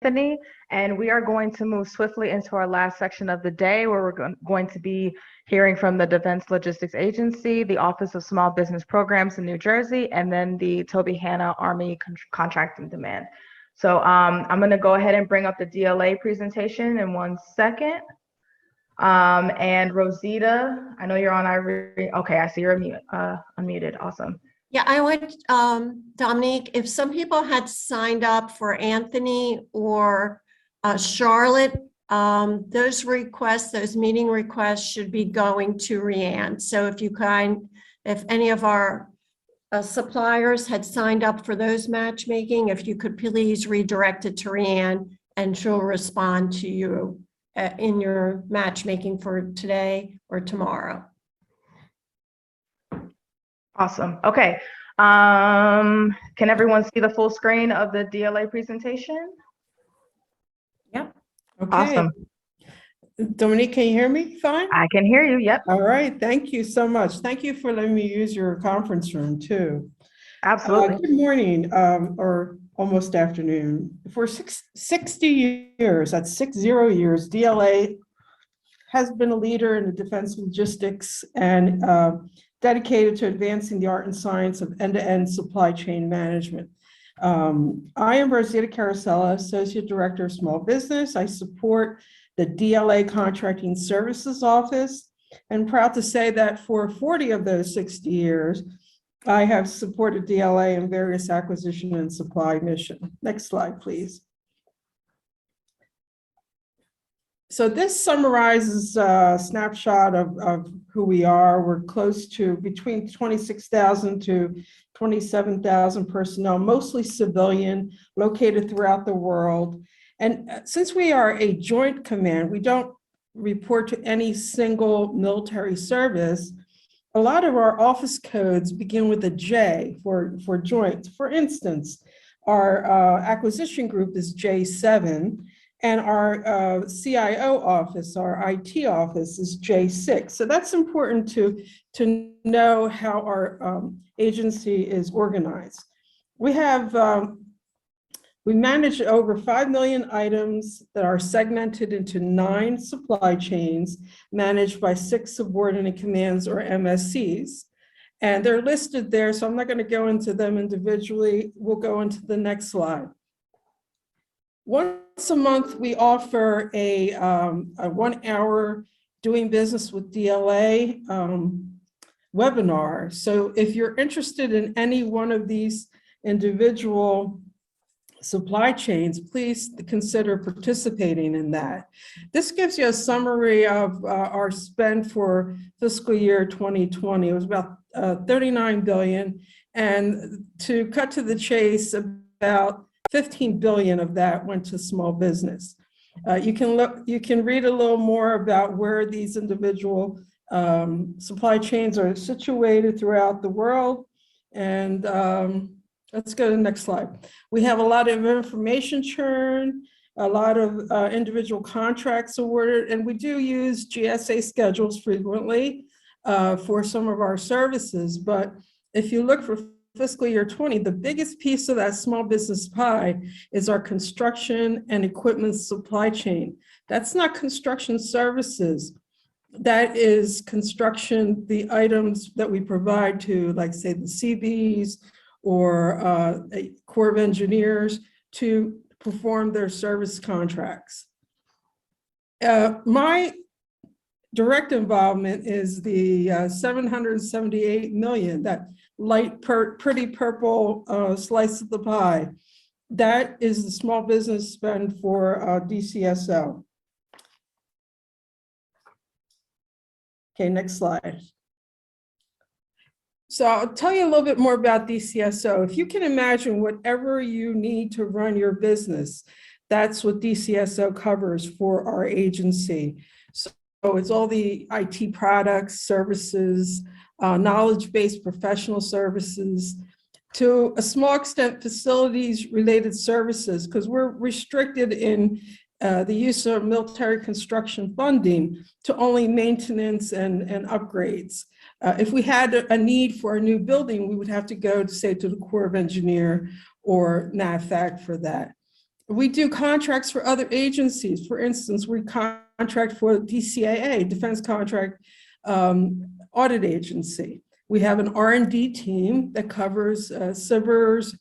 Anthony, and we are going to move swiftly into our last section of the day where we're going to be hearing from the Defense Logistics Agency, the Office of Small Business Programs in New Jersey, and then the Toby Hanna Army Contract and Demand. So I'm going to go ahead and bring up the DLA presentation in 1 second. And Rosita, I know you're on. Okay, I see you're unmuted. Awesome. Yeah, I would, Dominique, if some people had signed up for Anthony or Charlotte, those requests, those meeting requests should be going to Rianne. So if any of our suppliers had signed up for those matchmaking, if you could please redirect it to Rianne and she'll respond to you in your matchmaking for today or tomorrow. Awesome. Okay. Can everyone see the full screen of the DLA presentation? Yep. Okay. Awesome. Dominique, can you hear me fine? I can hear you. Yep. All right. Thank you so much. Thank you for letting me use your conference room too. Absolutely. Good morning, or almost afternoon. For 60 years, that's 60 years, DLA has been a leader in the defense logistics and dedicated to advancing the art and science of end-to-end supply chain management. I am Rosita Carosella, Associate Director of Small Business. I support the DLA Contracting Services Office, and proud to say that for 40 of those 60 years, I have supported DLA in various acquisition and supply mission. Next slide, please. So this summarizes a snapshot of who we are. We're close to between 26,000 to 27,000 personnel, mostly civilian, located throughout the world. And since we are a joint command, we don't report to any single military service. A lot of our office codes begin with a J for joint. For instance, our acquisition group is J7. And our CIO office, our IT office is J6. So that's important to know how our agency is organized. We manage over 5 million items that are segmented into 9 supply chains managed by 6 subordinate commands or MSCs. And they're listed there, so I'm not going to go into them individually. We'll go into the next slide. Once a month, we offer a 1-hour doing business with DLA webinar. So if you're interested in any one of these individual supply chains, please consider participating in that. This gives you a summary of our spend for fiscal year 2020. It was about 39 billion. And to cut to the chase, about 15 billion of that went to small business. You can read a little more about where these individual supply chains are situated throughout the world. And let's go to the next slide. We have a lot of information churn, a lot of individual contracts awarded, and we do use GSA schedules frequently for some of our services. But if you look for fiscal year 20, the biggest piece of that small business pie is our construction and equipment supply chain. That's not construction services. That is construction, the items that we provide to, like, say, the CBs or a Corps of Engineers to perform their service contracts. My direct involvement is the 778 million, that light, pretty purple slice of the pie. That is the small business spend for Dcso. Okay, next slide. So I'll tell you a little bit more about Dcso. If you can imagine whatever you need to run your business, that's what Dcso covers for our agency. So it's all the IT products, services, knowledge-based professional services, to a small extent facilities-related services, because we're restricted in the use of military construction funding to only maintenance and upgrades. If we had a need for a new building, we would have to go, say, to the Corps of Engineer or NAVFAC for that. We do contracts for other agencies. For instance, we contract for DCAA, Defense Contract Audit Agency. We have an R&D team that covers SBIRs,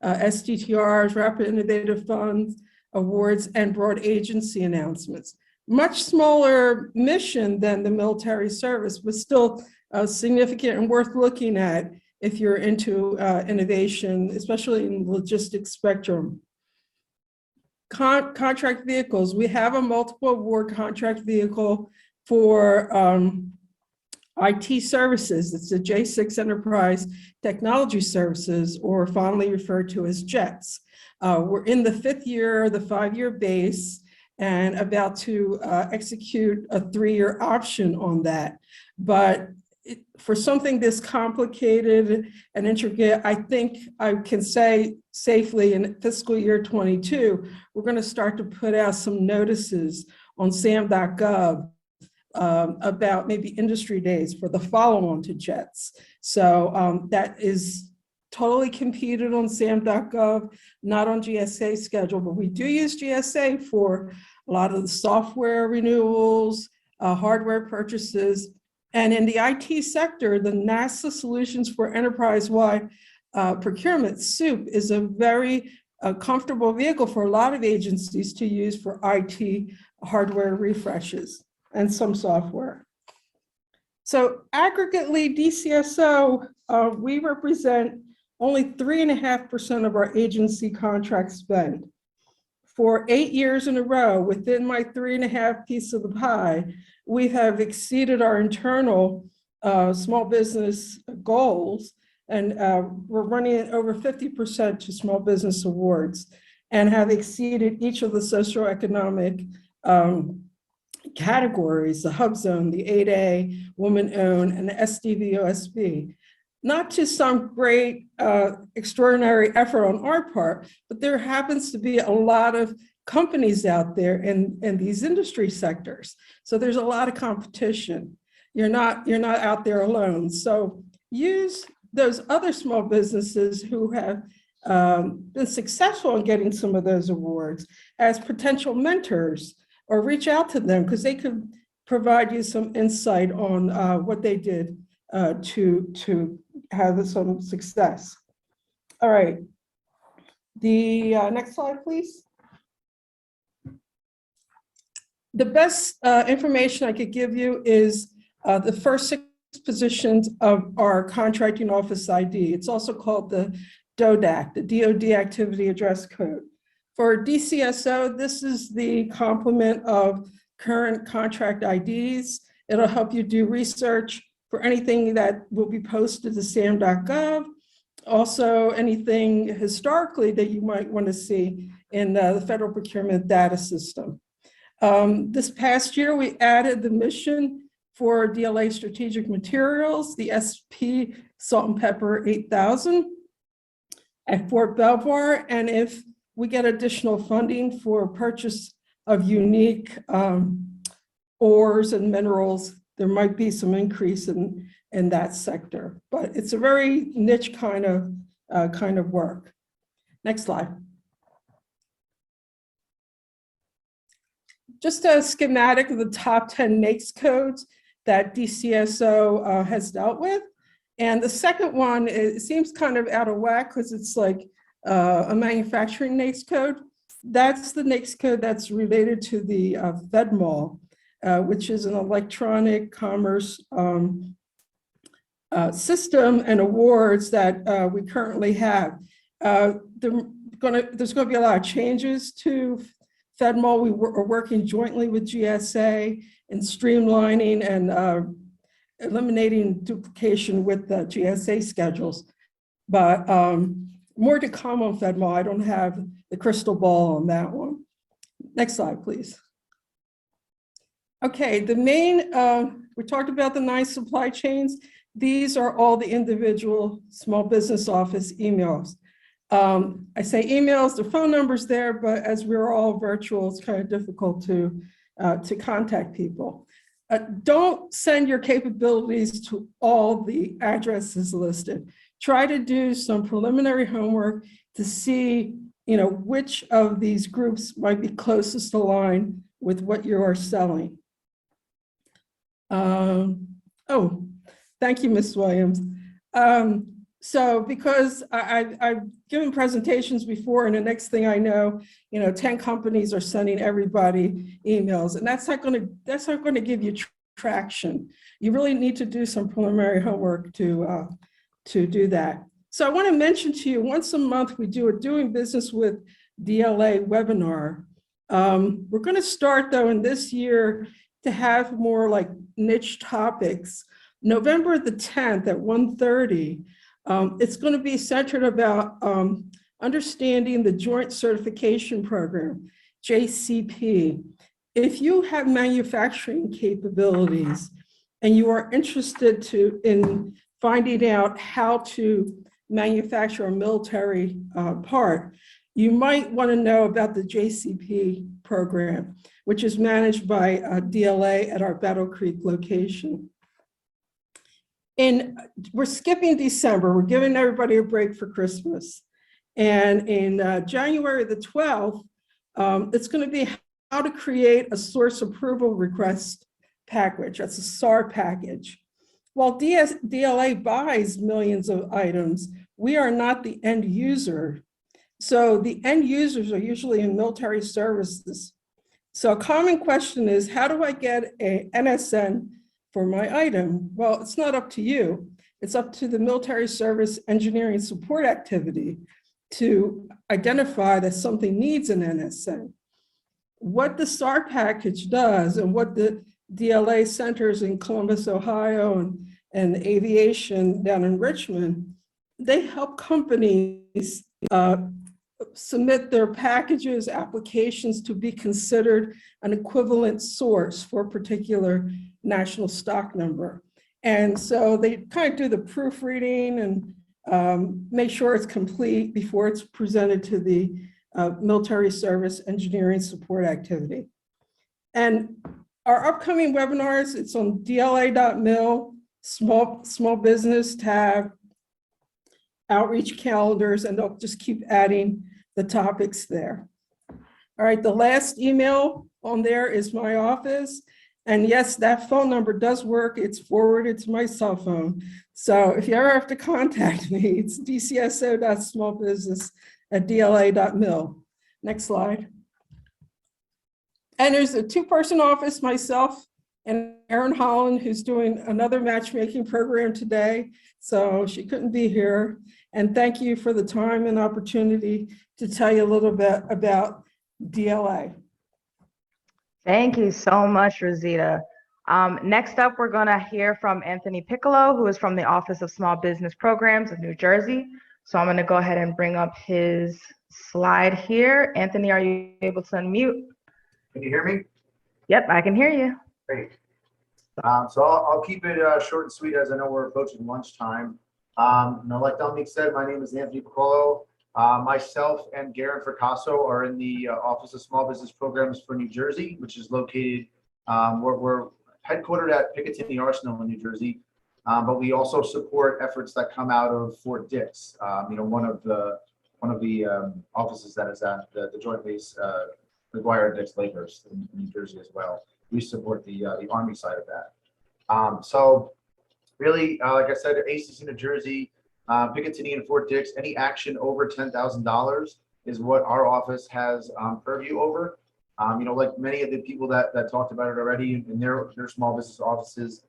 SDTRs, Rapid Innovative Funds, awards, and broad agency announcements. Much smaller mission than the military service, but still significant and worth looking at if you're into innovation, especially in the logistics spectrum. Contract vehicles, we have a multiple award contract vehicle for IT services. It's the J6 Enterprise Technology Services, or fondly referred to as JETS. We're in the 5th year, the 5-year base, and about to execute a 3-year option on that. But for something this complicated and intricate, I think I can say safely in fiscal year 22, we're going to start to put out some notices on sam.gov about maybe industry days for the follow-on to JETS. So that is totally computed on sam.gov, not on GSA schedule, but we do use GSA for a lot of the software renewals, hardware purchases. And in the IT sector, the NASA Solutions for Enterprise-Wide Procurement, SOUP, is a very comfortable vehicle for a lot of agencies to use for IT hardware refreshes and some software. So aggregately, DCSO, we represent only 3.5% of our agency contract spend. For 8 years in a row, within my 3.5 piece of the pie, we have exceeded our internal small business goals, and we're running at over 50% to small business awards, and have exceeded each of the socioeconomic categories, the Hub Zone, the 8A, Woman-Owned, and the SDVOSB. Not to some great extraordinary effort on our part, but there happens to be a lot of companies out there in these industry sectors. So there's a lot of competition. You're not out there alone. So use those other small businesses who have been successful in getting some of those awards as potential mentors, or reach out to them because they could provide you some insight on what they did to have some success. All right. The next slide, please. The best information I could give you is the first 6 positions of our contracting office ID. It's also called the DODAC, the DoD Activity Address Code. For DCSO, this is the complement of current contract IDs. It'll help you do research for anything that will be posted to sam.gov. Also, anything historically that you might want to see in the federal procurement data system. This past year, we added the mission for DLA strategic materials, the SP Salt and Pepper 8000 at Fort Belvoir. And if we get additional funding for purchase of unique ores and minerals, there might be some increase in that sector, but it's a very niche kind of work. Next slide. Just a schematic of the top 10 NAICS codes that DCSO has dealt with. And the second one, it seems kind of out of whack because it's like a manufacturing NAICS code. That's the NAICS code that's related to the FedMall, which is an electronic commerce system and awards that we currently have. There's going to be a lot of changes to FedMall. We are working jointly with GSA in streamlining and eliminating duplication with the GSA schedules. But more to come on FedMall. I don't have the crystal ball on that one. Next slide, please. Okay, the main, we talked about the 9 supply chains. These are all the individual small business office emails. I say emails, the phone number's there, but as we're all virtual, it's kind of difficult to contact people. Don't send your capabilities to all the addresses listed. Try to do some preliminary homework to see which of these groups might be closest aligned with what you are selling. Oh, thank you, Ms. Williams. So because I've given presentations before, and the next thing I know, 10 companies are sending everybody emails, and that's not going to give you traction. You really need to do some preliminary homework to do that. So I want to mention to you, once a month we do a Doing Business with DLA webinar. We're going to start though in this year to have more like niche topics. November the 10th at 1:30, it's going to be centered about understanding the Joint Certification Program, JCP. If you have manufacturing capabilities and you are interested in finding out how to manufacture a military part, you might want to know about the JCP program, which is managed by DLA at our Battle Creek location. And we're skipping December. We're giving everybody a break for Christmas. And in January the 12th, it's going to be how to create a source approval request package. That's a SAR package. While DLA buys millions of items, we are not the end user. So the end users are usually in military services. So a common question is, how do I get a NSN for my item? Well, it's not up to you. It's up to the military service engineering support activity to identify that something needs an NSN. What the SAR package does and what the DLA centers in Columbus, Ohio, and aviation down in Richmond, they help companies submit their packages, applications to be considered an equivalent source for a particular national stock number. And so they kind of do the proofreading and make sure it's complete before it's presented to the military service engineering support activity. And our upcoming webinars, it's on DLA.mil, small business tab, outreach calendars, and they'll just keep adding the topics there. All right, the last email on there is my office. And yes, that phone number does work. It's forwarded to my cell phone. So if you ever have to contact me, it's dcso.smallbusiness@dla.mil. Next slide. And there's a two-person office, myself and Erin Holland, who's doing another matchmaking program today. So she couldn't be here. And thank you for the time and opportunity to tell you a little bit about DLA. Thank you so much, Rosita. Next up, we're going to hear from Anthony Piccolo, who is from the Office of Small Business Programs of New Jersey. So I'm going to go ahead and bring up his slide here. Anthony, are you able to unmute? Can you hear me? Yep, I can hear you. Great. So I'll keep it short and sweet, as I know we're approaching lunchtime. Like Dominique said, my name is Anthony Piccolo. Myself and Garen Fraccasso are in the Office of Small Business Programs for New Jersey, which is located, we're headquartered at Piccolo Arsenal in New Jersey, but we also support efforts that come out of Fort Dix, one of the offices that is at the Joint Base McGuire Dix Lakehurst in New Jersey as well. We support the Army side of that. So really, like I said, ACC New Jersey, Piccolo and Fort Dix, any action over $10,000 is what our office has purview over. Like many of the people that talked about it already in their small business offices,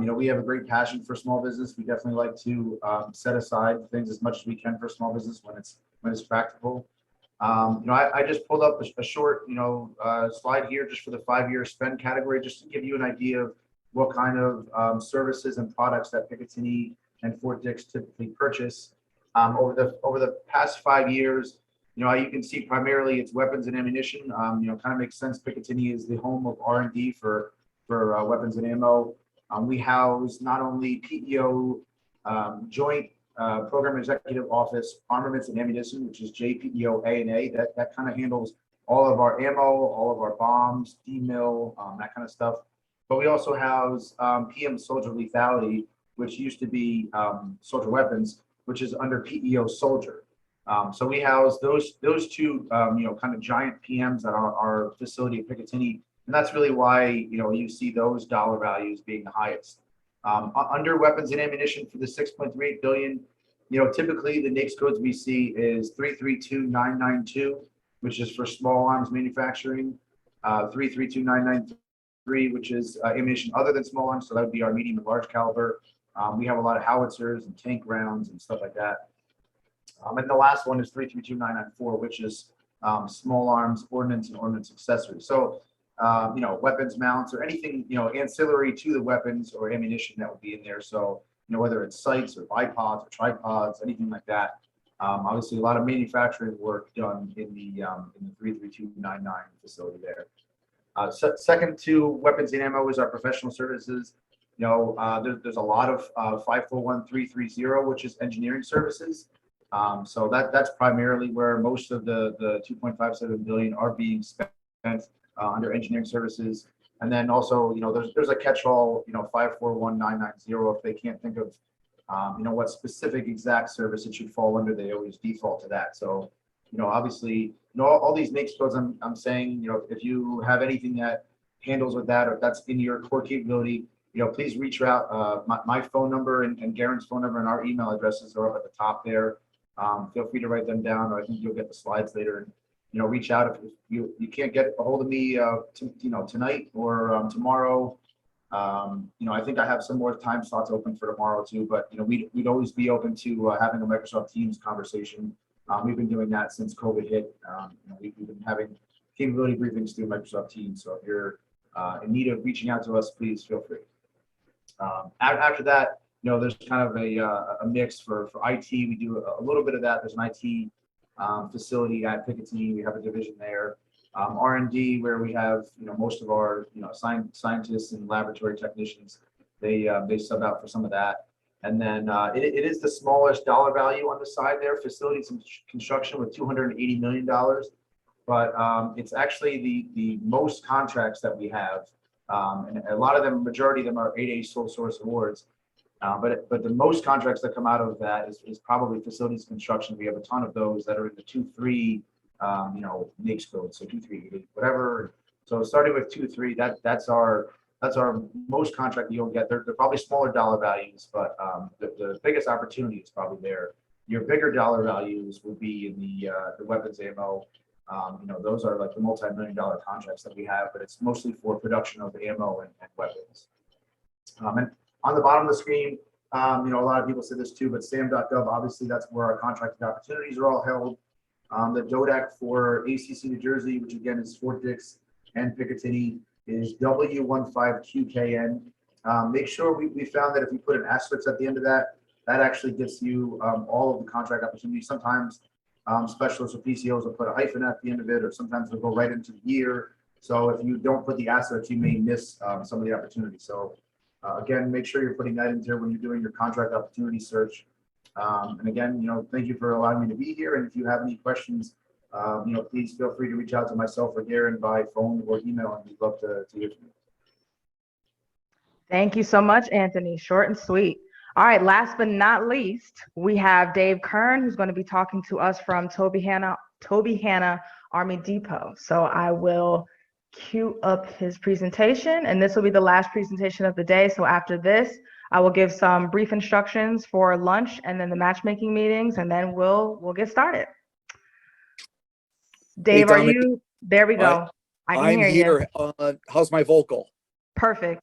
we have a great passion for small business. We definitely like to set aside things as much as we can for small business when it's practical. I just pulled up a short, slide here just for the 5-year spend category, just to give you an idea of what kind of services and products that Piccolo and Fort Dix typically purchase. Over the past 5 years, you can see primarily it's weapons and ammunition. Kind of makes sense. Piccolo is the home of R&D for weapons and ammo. We house not only PEO Joint Program Executive Office Armaments and Ammunition, which is JPEO A&A, that kind of handles all of our ammo, all of our bombs, DMIL, that kind of stuff. But we also house PM Soldier Lethality, which used to be Soldier Weapons, which is under PEO Soldier. So we house those two, kind of giant PMs at our facility at Piccatini, and that's really why, you see those dollar values being the highest. Under weapons and ammunition for the 6.38 billion, typically the NAICS codes we see is 332992, which is for small arms manufacturing, 332993, which is ammunition other than small arms, so that would be our medium and large caliber. We have a lot of howitzers and tank rounds and stuff like that. And the last one is 332994, which is small arms, ordnance, and ordnance accessories. So, weapons mounts or anything, ancillary to the weapons or ammunition that would be in there. So, whether it's sights or bipods or tripods, anything like that. Obviously, a lot of manufacturing work done in the 33299 facility there. Second to weapons and ammo is our professional services. There's a lot of 541330, which is engineering services. So that's primarily where most of the 2.57 billion are being spent under engineering services. And then also, there's a catch-all, 541990. If they can't think of, what specific exact service it should fall under, they always default to that. So, obviously, all these NAICS codes I'm saying, if you have anything that handles with that, or if that's in your core capability, please reach out. My phone number and Garen's phone number and our email addresses are up at the top there. Feel free to write them down, or I think you'll get the slides later. And, reach out if you can't get a hold of me, tonight or tomorrow. I think I have some more time slots open for tomorrow too, but we'd always be open to having a Microsoft Teams conversation. We've been doing that since COVID hit. We've been having capability briefings through Microsoft Teams. So if you're in need of reaching out to us, please feel free. After that, there's kind of a mix for IT. We do a little bit of that. There's an IT facility at Piccatini. We have a division there. R&D, where we have most of our scientists and laboratory technicians. They sub out for some of that. And then it is the smallest dollar value on the side there. Facilities and construction with $280 million. But it's actually the most contracts that we have. And a lot of them, majority of them are 8A sole source awards. But the most contracts that come out of that is probably facilities construction. We have a ton of those that are in the 2-3, NAICS code, so 2-3, whatever. So starting with 2-3, that's our most contract you'll get. They're probably smaller dollar values, but the biggest opportunity is probably there. Your bigger dollar values will be in the weapons ammo. Those are like the multi-million-dollar contracts that we have, but it's mostly for production of ammo and weapons. And on the bottom of the screen, a lot of people said this too, but SAM.gov, obviously that's where our contracted opportunities are all held. The DODAC for ACC New Jersey, which again is Fort Dix and Piccatini, is W15QKN. Make sure we found that if you put an asterisk at the end of that, that actually gets you all of the contract opportunities. Sometimes specialists or PCOs will put a hyphen at the end of it, or sometimes they'll go right into the year. So if you don't put the asterisk, you may miss some of the opportunities. So again, make sure you're putting that in there when you're doing your contract opportunity search. And again, thank you for allowing me to be here. And if you have any questions, please feel free to reach out to myself or Garen by phone or email, and we'd love to hear from you. Thank you so much, Anthony. Short and sweet. All right, last but not least, we have Dave Kern, who's going to be talking to us from Tobyhanna Army Depot. So I will cue up his presentation, and this will be the last presentation of the day. So after this, I will give some brief instructions for lunch and then the matchmaking meetings, and then we'll get started. Dave, Hey, are you? There we go. I can hear here. you. How's my vocal? Perfect.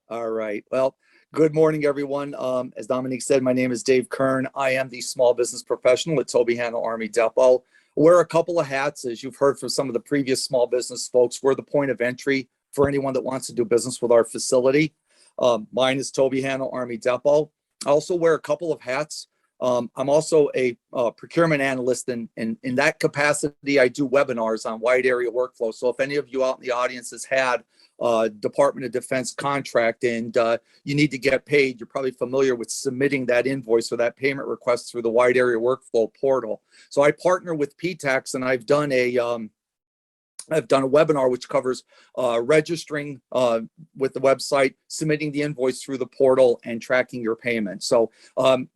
All right. Well, good morning, everyone. As Dominique said, my name is Dave Kern. I am the small business professional at Tobyhanna Army Depot. Wear a couple of hats, as you've heard from some of the previous small business folks. We're the point of entry for anyone that wants to do business with our facility. Mine is Tobyhanna Army Depot. I also wear a couple of hats. I'm also a procurement analyst, and in that capacity, I do webinars on wide area workflow. So if any of you out in the audience has had a Department of Defense contract and you need to get paid, you're probably familiar with submitting that invoice or that payment request through the wide area workflow portal. So I partner with PTAX, and I've done a webinar which covers registering with the website, submitting the invoice through the portal, and tracking your payment. So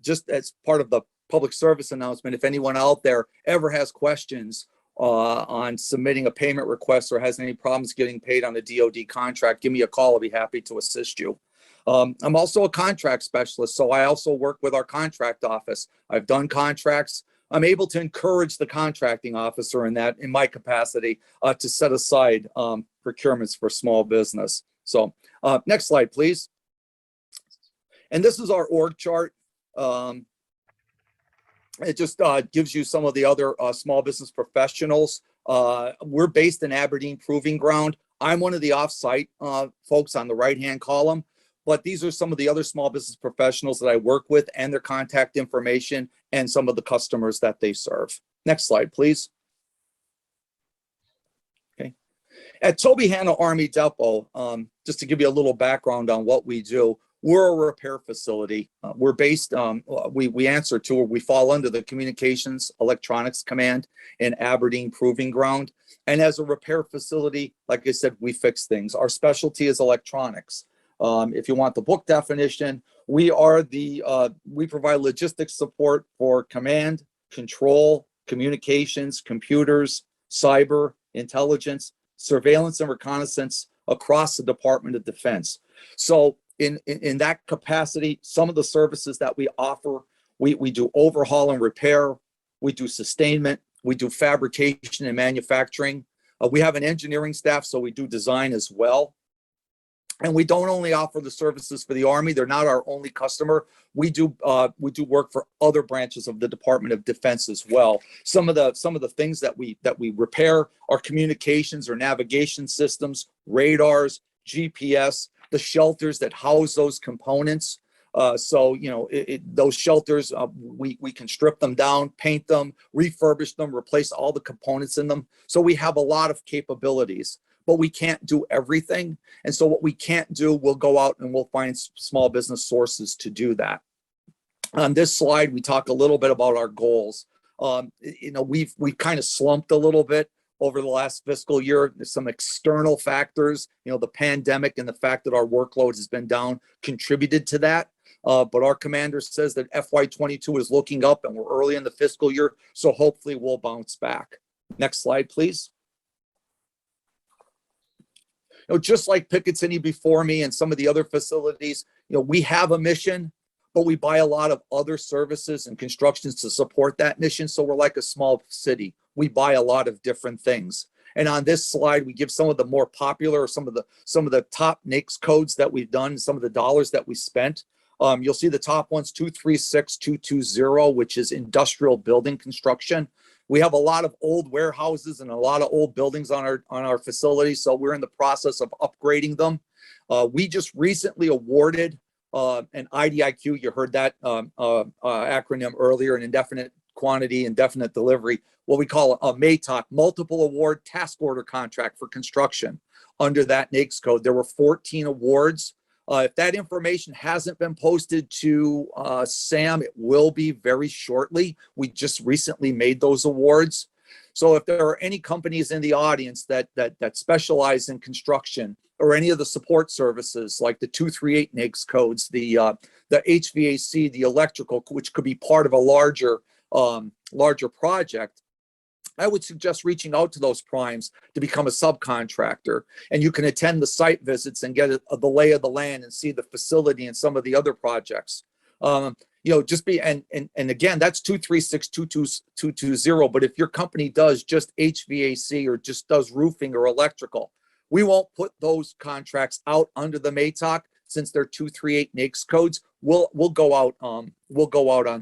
just as part of the public service announcement. If anyone out there ever has questions on submitting a payment request or has any problems getting paid on a DoD contract, give me a call. I'll be happy to assist you. I'm also a contract specialist, so I also work with our contract office. I've done contracts. I'm able to encourage the contracting officer in my capacity to set aside procurements for small business. So next slide, please. And this is our org chart. It just gives you some of the other small business professionals. We're based in Aberdeen Proving Ground. I'm one of the off-site folks on the right-hand column, but these are some of the other small business professionals that I work with and their contact information and some of the customers that they serve. Next slide, please. Okay. At Tobyhanna Army Depot, just to give you a little background on what we do, we're a repair facility. We're based, we answer to, or we fall under the Communications Electronics Command in Aberdeen Proving Ground. And as a repair facility, like I said, we fix things. Our specialty is electronics. If you want the book definition, we provide logistics support for command, control, communications, computers, cyber, intelligence, surveillance and reconnaissance across the Department of Defense. So in that capacity, some of the services that we offer, we do overhaul and repair, we do sustainment, we do fabrication and manufacturing. We have an engineering staff, so we do design as well. And we don't only offer the services for the Army; they're not our only customer. We do work for other branches of the Department of Defense as well. Some of the things that we repair are communications or navigation systems, radars, GPS, the shelters that house those components. So those shelters, we can strip them down, paint them, refurbish them, replace all the components in them. So we have a lot of capabilities, but we can't do everything. And so what we can't do, we'll go out and we'll find small business sources to do that. On this slide, we talk a little bit about our goals. We've kind of slumped a little bit over the last fiscal year. There's some external factors, the pandemic and the fact that our workload has been down contributed to that. But our commander says that FY22 is looking up and we're early in the fiscal year. So hopefully we'll bounce back. Next slide, please. Just like Piccolo before me and some of the other facilities, we have a mission, but we buy a lot of other services and constructions to support that mission. So we're like a small city. We buy a lot of different things. And on this slide, we give some of the more popular, some of the top NAICS codes that we've done, some of the dollars that we spent. You'll see the top ones, 236220, which is industrial building construction. We have a lot of old warehouses and a lot of old buildings on our facility, so we're in the process of upgrading them. We just recently awarded an IDIQ. You heard that acronym earlier, an indefinite quantity, indefinite delivery, what we call a Maytag, multiple award task order contract for construction. Under that NAICS code, there were 14 awards. If that information hasn't been posted to SAM, it will be very shortly. We just recently made those awards. So if there are any companies in the audience that specialize in construction or any of the support services like the 238 NAICS codes, the HVAC, the electrical, which could be part of a larger project, I would suggest reaching out to those primes to become a subcontractor. And you can attend the site visits and get the lay of the land and see the facility and some of the other projects. And again, that's 2362220. But if your company does just HVAC or just does roofing or electrical, we won't put those contracts out under the Maytag since they're 238 NAICS codes. We'll go out on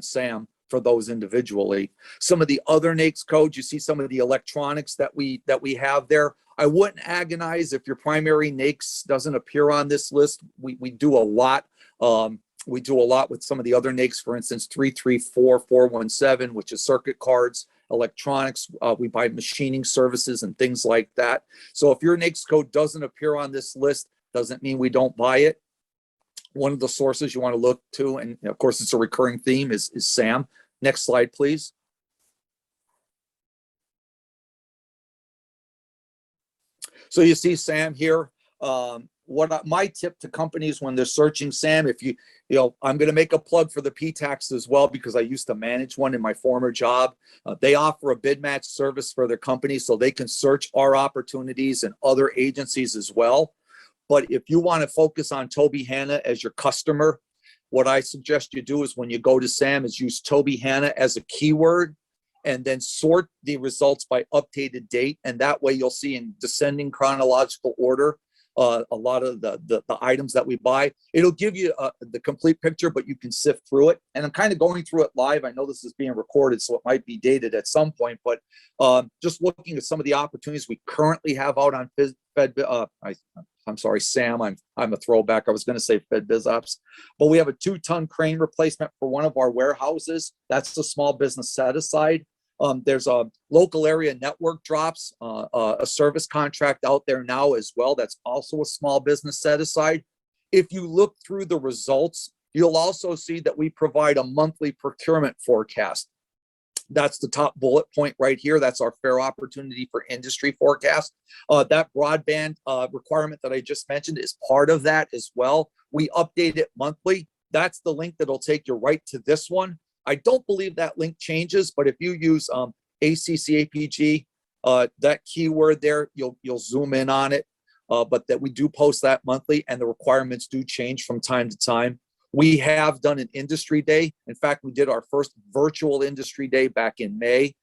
SAM for those individually. Some of the other NAICS codes, you see some of the electronics that we have there. I wouldn't agonize if your primary NAICS doesn't appear on this list. We do a lot. We do a lot with some of the other NAICS, for instance, 334417, which is circuit cards, electronics. We buy machining services and things like that. So if your NAICS code doesn't appear on this list, doesn't mean we don't buy it. One of the sources you want to look to, and of course it's a recurring theme, is SAM. Next slide, please. So you see SAM here. my tip to companies when they're searching, Sam, if I'm going to make a plug for the PTAX as well, because I used to manage one in my former job. They offer a bid match service for their company, so they can search our opportunities and other agencies as well. But if you want to focus on Toby Hanna as your customer, what I suggest you do is when you go to Sam is use Toby Hanna as a keyword and then sort the results by updated date. And that way you'll see in descending chronological order a lot of the items that we buy. It'll give you the complete picture, but you can sift through it. And I'm kind of going through it live. I know this is being recorded, so it might be dated at some point, but just looking at some of the opportunities we currently have out on I'm sorry, Sam, I'm a throwback. I was going to say Fed Biz Ops, but we have a 2-ton crane replacement for one of our warehouses. That's a small business set aside. There's a local area network drops, a service contract out there now as well. That's also a small business set aside. If you look through the results, you'll also see that we provide a monthly procurement forecast. That's the top bullet point right here. That's our fair opportunity for industry forecast. That broadband requirement that I just mentioned is part of that as well. We update it monthly. That's the link that'll take you right to this one. I don't believe that link changes, but if you use ACCAPG, that keyword there, you'll zoom in on it. But that we do post that monthly, and the requirements do change from time to time. We have done an industry day. In fact, we did our first virtual industry day back in May.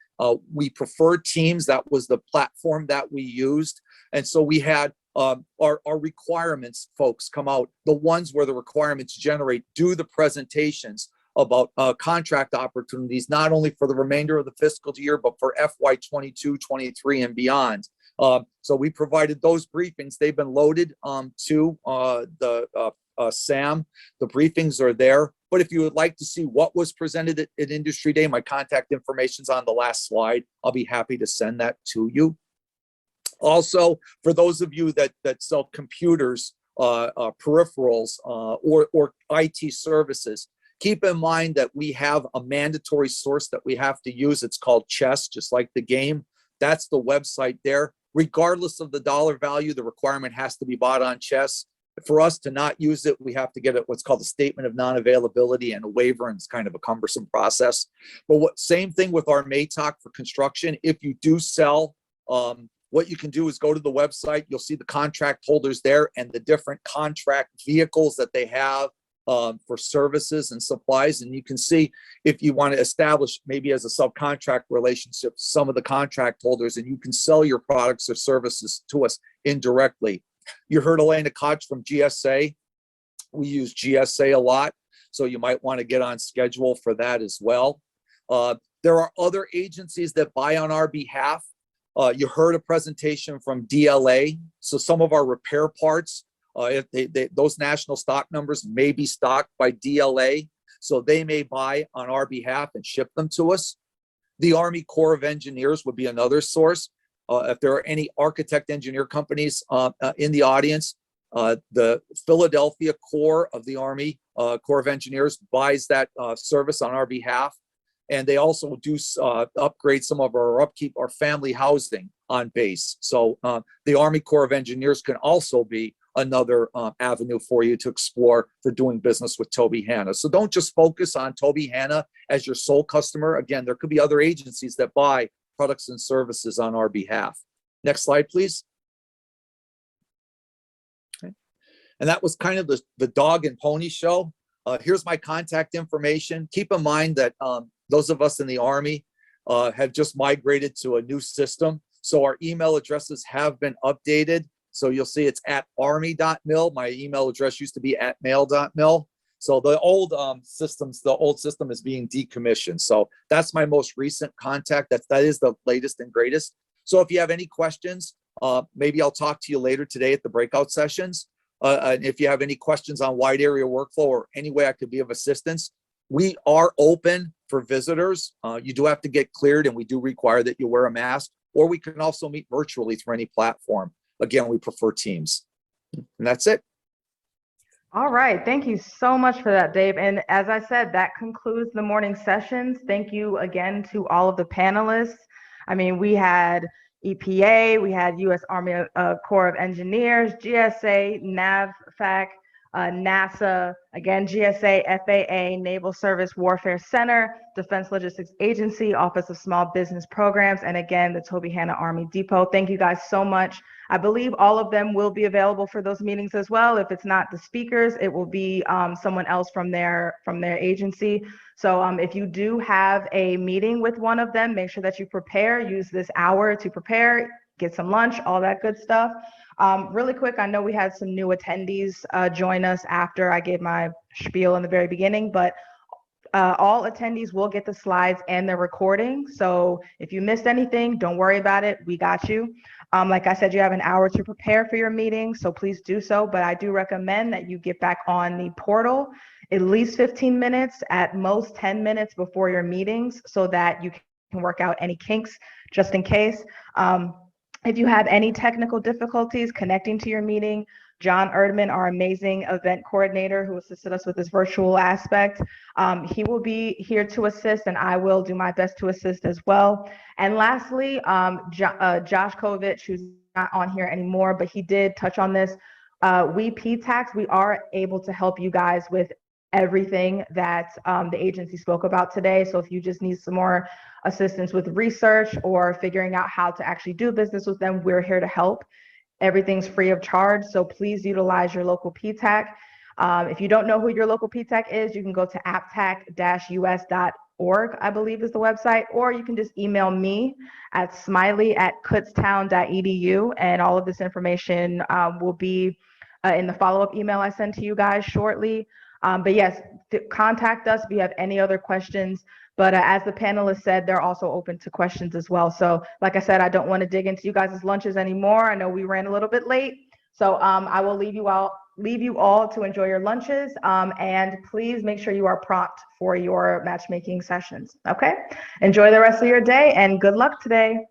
We preferred Teams. That was the platform that we used. And so we had our requirements folks come out, the ones where the requirements generate, do the presentations about contract opportunities, not only for the remainder of the fiscal year, but for FY 22, 23 and beyond. So we provided those briefings. They've been loaded to Sam. The briefings are there. But if you would like to see what was presented at Industry Day, my contact information is on the last slide. I'll be happy to send that to you. Also, for those of you that sell computers, peripherals, or IT services, keep in mind that we have a mandatory source that we have to use. It's called Chess, just like the game. That's the website there. Regardless of the dollar value, the requirement has to be bought on Chess. For us to not use it, we have to get what's called a statement of non-availability and a waiver, and it's kind of a cumbersome process. But same thing with our Maytag for construction. If you do sell, what you can do is go to the website. You'll see the contract holders there and the different contract vehicles that they have for services and supplies. And you can see if you want to establish maybe as a subcontract relationship, some of the contract holders, and you can sell your products or services to us indirectly. You heard Elena Koch from GSA. We use GSA a lot, so you might want to get on schedule for that as well. There are other agencies that buy on our behalf. You heard a presentation from DLA. So some of our repair parts, if those national stock numbers may be stocked by DLA, so they may buy on our behalf and ship them to us. The Army Corps of Engineers would be another source. If there are any architect engineer companies in the audience, the Philadelphia Corps of the Army Corps of Engineers buys that service on our behalf. And they also do upgrade some of our upkeep, our family housing on base. So the Army Corps of Engineers can also be another avenue for you to explore for doing business with Toby Hanna. So don't just focus on Toby Hanna as your sole customer. Again, there could be other agencies that buy products and services on our behalf. Next slide, please. Okay. And that was kind of the dog and pony show. Here's my contact information. Keep in mind that those of us in the Army have just migrated to a new system. So our email addresses have been updated. So you'll see it's at army.mil. My email address used to be at mail.mil. So the old system is being decommissioned. So that's my most recent contact. That is the latest and greatest. So if you have any questions, maybe I'll talk to you later today at the breakout sessions. And if you have any questions on wide area workflow or any way I could be of assistance, we are open for visitors. You do have to get cleared, and we do require that you wear a mask, or we can also meet virtually through any platform. Again, we prefer Teams. And that's it. All right. Thank you so much for that, Dave. And as I said, that concludes the morning sessions. Thank you again to all of the panelists. I mean, we had, EPA, we had U.S. Army Corps of Engineers, GSA, NAVFAC, NASA, again, GSA, FAA, Naval Service Warfare Center, Defense Logistics Agency, Office of Small Business Programs, and again, the Toby Hanna Army Depot. Thank you guys so much. I believe all of them will be available for those meetings as well. If it's not the speakers, it will be someone else from their agency. So if you do have a meeting with one of them, make sure that you prepare, use this hour to prepare, get some lunch, all that good stuff. Really quick, I know we had some new attendees join us after I gave my spiel in the very beginning, but all attendees will get the slides and the recording. So if you missed anything, don't worry about it. We got you. Like I said, you have an hour to prepare for your meeting, so please do so. But I do recommend that you get back on the portal at least 15 minutes, at most 10 minutes before your meetings, so that you can work out any kinks just in case. If you have any technical difficulties connecting to your meeting, John Erdman, our amazing event coordinator who assisted us with this virtual aspect, he will be here to assist, and I will do my best to assist as well. And lastly, Josh Kovich, who's not on here anymore, but he did touch on this. We PTACs, we are able to help you guys with everything that the agency spoke about today. So if you just need some more assistance with research or figuring out how to actually do business with them, we're here to help. Everything's free of charge, so please utilize your local PTAC. If you don't know who your local PTAC is, you can go to aptac-us.org, I believe is the website, or you can just email me at smiley@kutztown.edu, and all of this information will be in the follow-up email I send to you guys shortly. But yes, contact us if you have any other questions. But as the panelists said, they're also open to questions as well. So like I said, I don't want to dig into you guys' lunches anymore. I know we ran a little bit late. So I will leave you all to enjoy your lunches. And please make sure you are prompt for your matchmaking sessions. Okay? Enjoy the rest of your day and good luck today.